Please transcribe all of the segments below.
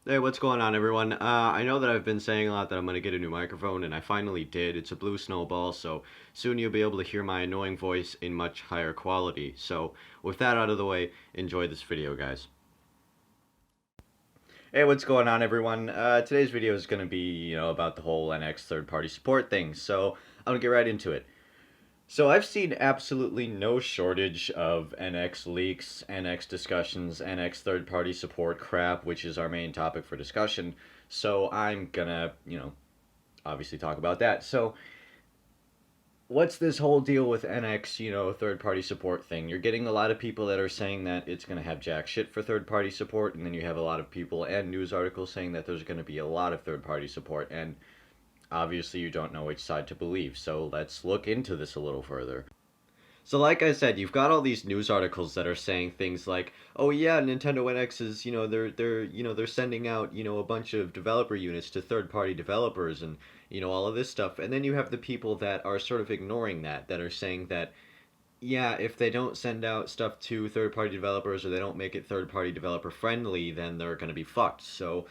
Hey, what's going on, everyone? I know that I've been saying a lot that I'm going to get a new microphone, and I finally did. It's a Blue Snowball, so soon you'll be able to hear my annoying voice in much higher quality. So, with that out of the way, enjoy this video, guys. Hey, what's going on, everyone? Today's video is going to be, about the whole NX third-party support thing, so I'm going to get right into it. So I've seen absolutely no shortage of NX leaks, NX discussions, NX third-party support crap, which is our main topic for discussion. So I'm gonna, obviously talk about that. So what's this whole deal with NX, third-party support thing? You're getting a lot of people that are saying that it's gonna have jack shit for third-party support, and then you have a lot of people and news articles saying that there's gonna be a lot of third-party support, and obviously you don't know which side to believe. So let's look into this a little further. So, like I said, you've got all these news articles that are saying things like, "Oh yeah, Nintendo NX is, they're sending out, a bunch of developer units to third-party developers and, all of this stuff." And then you have the people that are sort of ignoring that, that are saying that, yeah, if they don't send out stuff to third-party developers or they don't make it third-party developer friendly, then they're going to be fucked. So,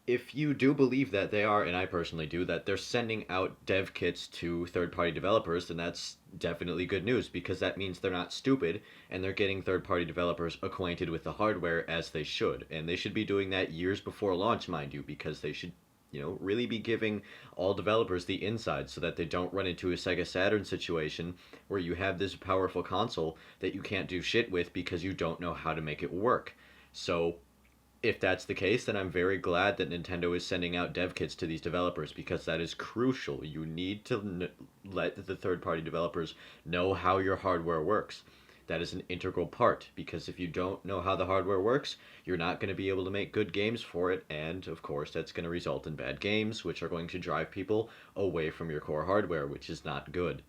if you do believe that they are, and I personally do, that they're sending out dev kits to third party developers, then that's definitely good news because that means they're not stupid and they're getting third party developers acquainted with the hardware as they should. And they should be doing that years before launch, mind you, because they should, really be giving all developers the inside so that they don't run into a Sega Saturn situation where you have this powerful console that you can't do shit with because you don't know how to make it work. So if that's the case, then I'm very glad that Nintendo is sending out dev kits to these developers because that is crucial. You need to let the third party developers know how your hardware works. That is an integral part because if you don't know how the hardware works, you're not going to be able to make good games for it, and of course, that's going to result in bad games, which are going to drive people away from your core hardware, which is not good.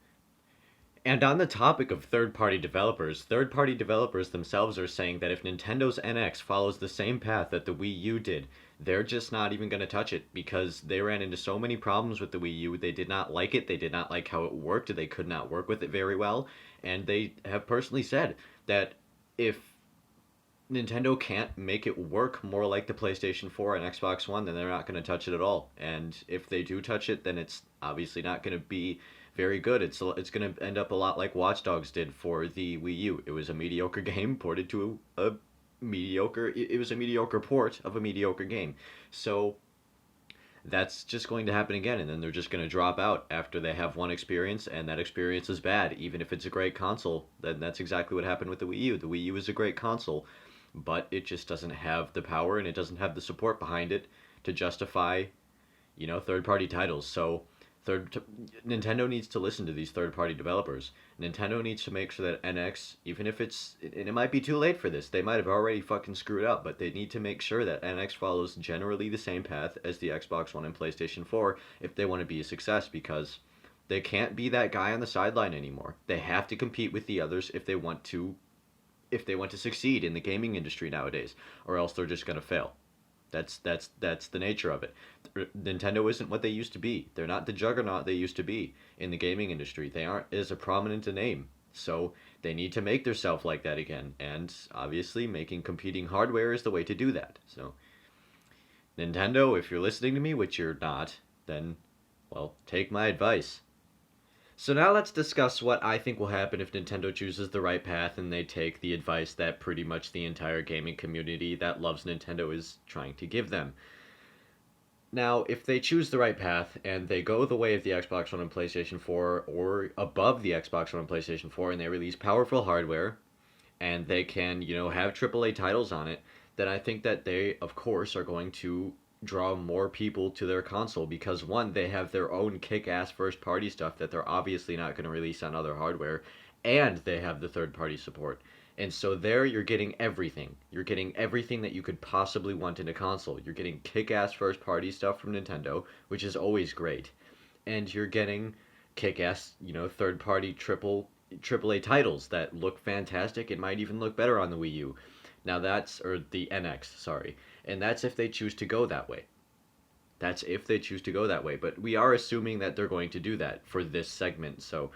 And on the topic of third party developers themselves are saying that if Nintendo's NX follows the same path that the Wii U did, they're just not even going to touch it because they ran into so many problems with the Wii U. They did not like it, they did not like how it worked, they could not work with it very well, and they have personally said that if Nintendo can't make it work more like the PlayStation 4 and Xbox One, then they're not going to touch it at all. And if they do touch it, then it's obviously not going to be very good. It's going to end up a lot like Watch Dogs did for the Wii U. It was a mediocre game ported to a mediocre. It was a mediocre port of a mediocre game. So that's just going to happen again, and then they're just going to drop out after they have one experience, and that experience is bad. Even if it's a great console, then that's exactly what happened with the Wii U. The Wii U is a great console, but it just doesn't have the power and it doesn't have the support behind it to justify, third-party titles. So third Nintendo needs to listen to these third-party developers. Nintendo needs to make sure that NX, even if it's and it might be too late for this, they might have already fucking screwed up, but they need to make sure that NX follows generally the same path as the Xbox One and PlayStation 4 if they want to be a success because they can't be that guy on the sideline anymore. They have to compete with the others if they want to succeed in the gaming industry nowadays, or else they're just going to fail. That's the nature of it. Nintendo isn't what they used to be. They're not the juggernaut they used to be in the gaming industry. They aren't as a prominent a name. So they need to make themselves like that again. And obviously, making competing hardware is the way to do that. So Nintendo, if you're listening to me, which you're not, then well, take my advice. So now let's discuss what I think will happen if Nintendo chooses the right path and they take the advice that pretty much the entire gaming community that loves Nintendo is trying to give them. Now, if they choose the right path and they go the way of the Xbox One and PlayStation 4 or above the Xbox One and PlayStation 4 and they release powerful hardware and they can, have AAA titles on it, then I think that they, of course, are going to draw more people to their console because one, they have their own kick-ass first-party stuff that they're obviously not going to release on other hardware, and they have the third-party support. And so there you're getting everything. You're getting everything that you could possibly want in a console. You're getting kick-ass first-party stuff from Nintendo, which is always great. And you're getting kick-ass, third-party AAA titles that look fantastic. It might even look better on the Wii U. Now that's or the NX, sorry. And that's if they choose to go that way. That's if they choose to go that way. But we are assuming that they're going to do that for this segment. So,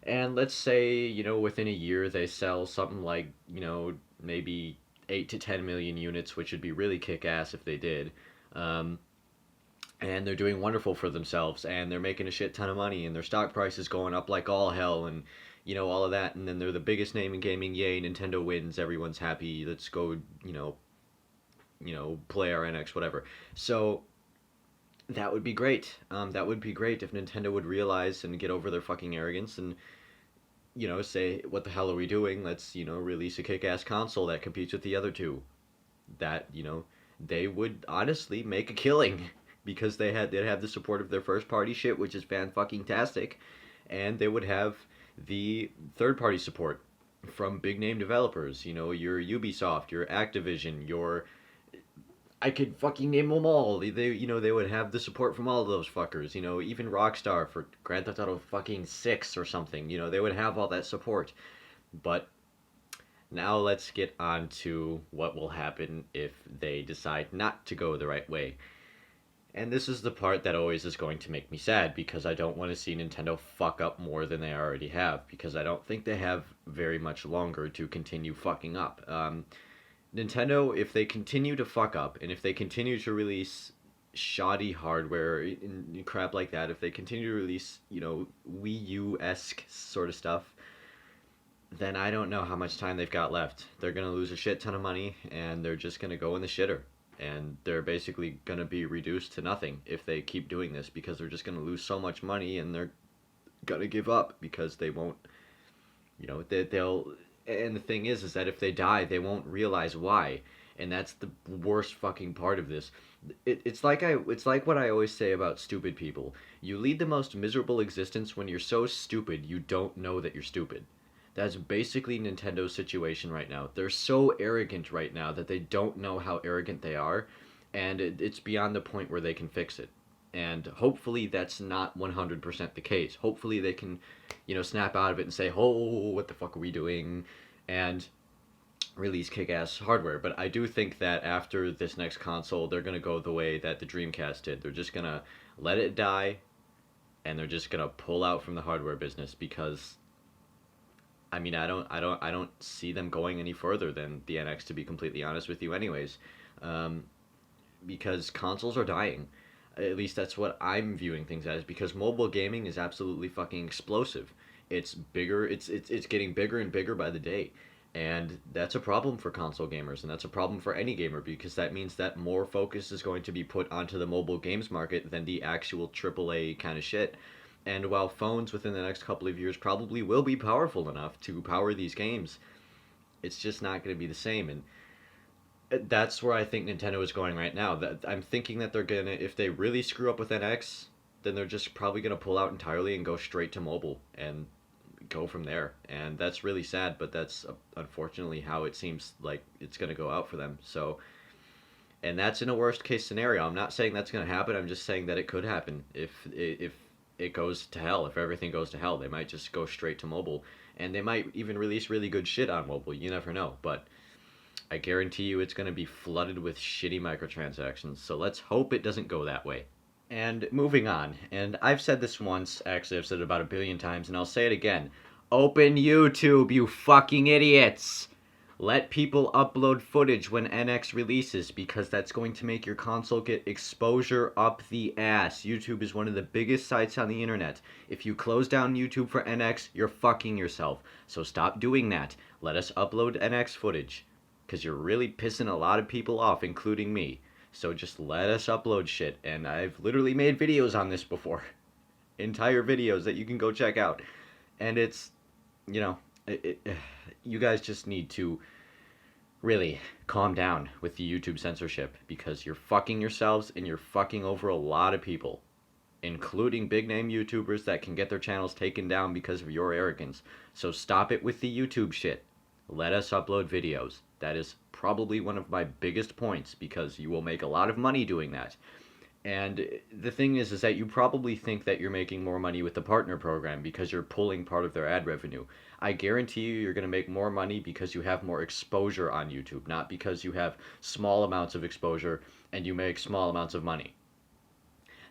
and let's say, within a year they sell something like, maybe 8 to 10 million units, which would be really kick-ass if they did. Um, and they're doing wonderful for themselves, and they're making a shit ton of money, and their stock price is going up like all hell, and all of that. And then they're the biggest name in gaming. Yay, Nintendo wins. Everyone's happy. Let's go, play our NX, whatever. So that would be great. That would be great if Nintendo would realize and get over their fucking arrogance and say, what the hell are we doing? Let's, release a kick-ass console that competes with the other two. That, they would honestly make a killing because they'd have the support of their first-party shit, which is fan-fucking-tastic, and they would have the third-party support from big-name developers. Your Ubisoft, your Activision, your... I could fucking name them all. They would have the support from all of those fuckers. Even Rockstar for Grand Theft Auto fucking 6 or something. They would have all that support. But now let's get on to what will happen if they decide not to go the right way. And this is the part that always is going to make me sad, because I don't want to see Nintendo fuck up more than they already have, because I don't think they have very much longer to continue fucking up. Nintendo, if they continue to fuck up, and if they continue to release shoddy hardware and crap like that, if they continue to release, Wii U-esque sort of stuff, then I don't know how much time they've got left. They're going to lose a shit ton of money, and they're just going to go in the shitter. And they're basically going to be reduced to nothing if they keep doing this, because they're just going to lose so much money, and they're going to give up because they won't, they'll... And the thing is that if they die, they won't realize why, and that's the worst fucking part of this. It's like what I always say about stupid people. You lead the most miserable existence when you're so stupid you don't know that you're stupid. That's basically Nintendo's situation right now. They're so arrogant right now that they don't know how arrogant they are, and it's beyond the point where they can fix it. And hopefully that's not 100% the case. Hopefully they can, snap out of it and say, oh, what the fuck are we doing? And release kick-ass hardware. But I do think that after this next console, they're going to go the way that the Dreamcast did. They're just going to let it die, and they're just going to pull out from the hardware business, because I don't see them going any further than the NX, to be completely honest with you anyways. Because consoles are dying. At least that's what I'm viewing things as, because mobile gaming is absolutely fucking explosive. It's bigger, it's getting bigger and bigger by the day. And that's a problem for console gamers, and that's a problem for any gamer, because that means that more focus is going to be put onto the mobile games market than the actual AAA kind of shit. And while phones within the next couple of years probably will be powerful enough to power these games, it's just not going to be the same. And that's where I think Nintendo is going right now. That I'm thinking that they're gonna, if they really screw up with NX, then they're just probably gonna pull out entirely and go straight to mobile and go from there. And that's really sad, but that's unfortunately how it seems like it's gonna go out for them. So, and that's in a worst case scenario. I'm not saying that's gonna happen. I'm just saying that it could happen if it goes to hell. If everything goes to hell, they might just go straight to mobile, and they might even release really good shit on mobile. You never know, but I guarantee you it's going to be flooded with shitty microtransactions, so let's hope it doesn't go that way. And moving on, and I've said this once, actually I've said it about 1 billion times, and I'll say it again. Open YouTube, you fucking idiots! Let people upload footage when NX releases, because that's going to make your console get exposure up the ass. YouTube is one of the biggest sites on the internet. If you close down YouTube for NX, you're fucking yourself. So stop doing that. Let us upload NX footage, because you're really pissing a lot of people off, including me. So just let us upload shit. And I've literally made videos on this before. Entire videos that you can go check out. And it's, you guys just need to really calm down with the YouTube censorship, because you're fucking yourselves and you're fucking over a lot of people, including big name YouTubers that can get their channels taken down because of your arrogance. So stop it with the YouTube shit. Let us upload videos. That is probably one of my biggest points, because you will make a lot of money doing that. And the thing is that you probably think that you're making more money with the partner program because you're pulling part of their ad revenue. I guarantee you're going to make more money because you have more exposure on YouTube, not because you have small amounts of exposure and you make small amounts of money.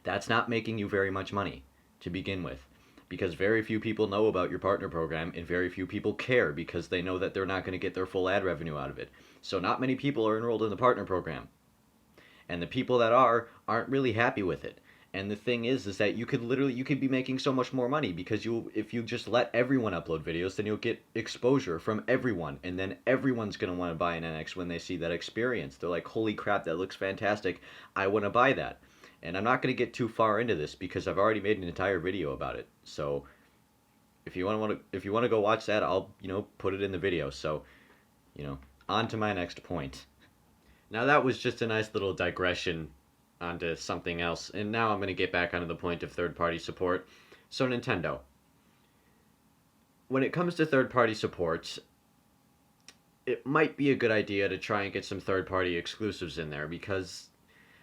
That's not making you very much money to begin with. because very few people know about your partner program and very few people care because they know that they're not going to get their full ad revenue out of it. So not many people are enrolled in the partner program. And the people that aren't really happy with it. And the thing is that you could be making so much more money because if you just let everyone upload videos, then you'll get exposure from everyone, and then everyone's gonna want to buy an NX when they see that experience. They're like, "Holy crap, that looks fantastic! I want to buy that." And I'm not gonna get too far into this because I've already made an entire video about it. So if you want to go watch that, I'll put it in the video. So on to my next point. Now that was just a nice little digression onto something else, and now I'm going to get back onto the point of third-party support. So Nintendo, when it comes to third-party support, it might be a good idea to try and get some third-party exclusives in there because,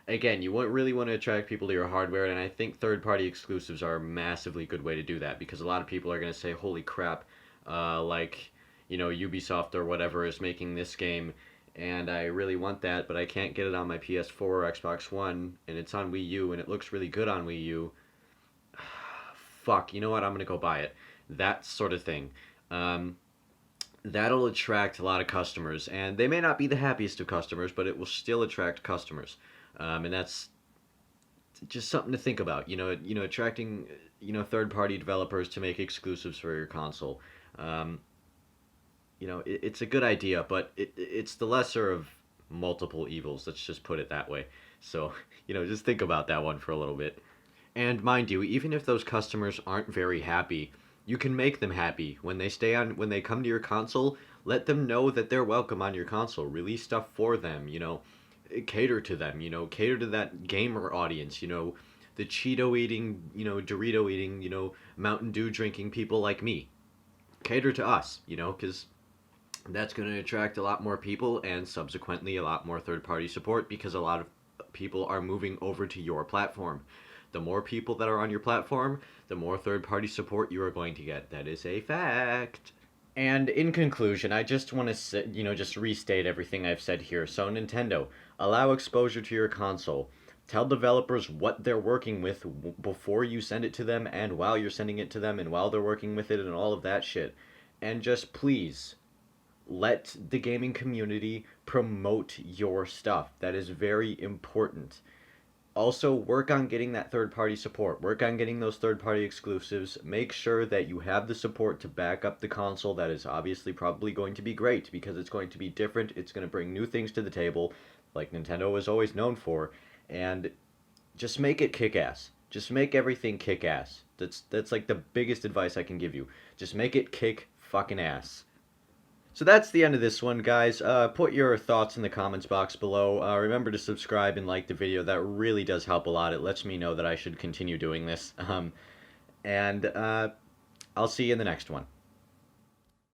again, you really want to attract people to your hardware, and I think third-party exclusives are a massively good way to do that because a lot of people are going to say, "Holy crap, like, Ubisoft or whatever is making this game, and I really want that, but I can't get it on my PS4 or Xbox One, and it's on Wii U, and it looks really good on Wii U. Fuck, you know what? I'm gonna go buy it." That sort of thing. That'll attract a lot of customers, and they may not be the happiest of customers, but it will still attract customers, and that's just something to think about. Attracting third-party developers to make exclusives for your console. It's a good idea, but it's the lesser of multiple evils. Let's just put it that way. So, just think about that one for a little bit. And mind you, even if those customers aren't very happy, you can make them happy when they come to your console. Let them know that they're welcome on your console. Release stuff for them. Cater to them. Cater to that gamer audience. The Cheeto eating, Dorito eating, Mountain Dew drinking people like me. Cater to us. Because that's going to attract a lot more people and subsequently a lot more third-party support because a lot of people are moving over to your platform. The more people that are on your platform, the more third-party support you are going to get. That is a fact. And in conclusion, I just want to just restate everything I've said here. So Nintendo, allow exposure to your console. Tell developers what they're working with before you send it to them and while you're sending it to them and while they're working with it and all of that shit. And just please let the gaming community promote your stuff. That is very important. Also, work on getting that third-party support. Work on getting those third-party exclusives. Make sure that you have the support to back up the console. That is obviously probably going to be great because it's going to be different. It's going to bring new things to the table, like Nintendo was always known for. And just make it kick-ass. Just make everything kick-ass. That's like the biggest advice I can give you. Just make it kick fucking ass. So that's the end of this one, guys. Put your thoughts in the comments box below. Remember to subscribe and like the video. That really does help a lot. It lets me know that I should continue doing this. And I'll see you in the next one.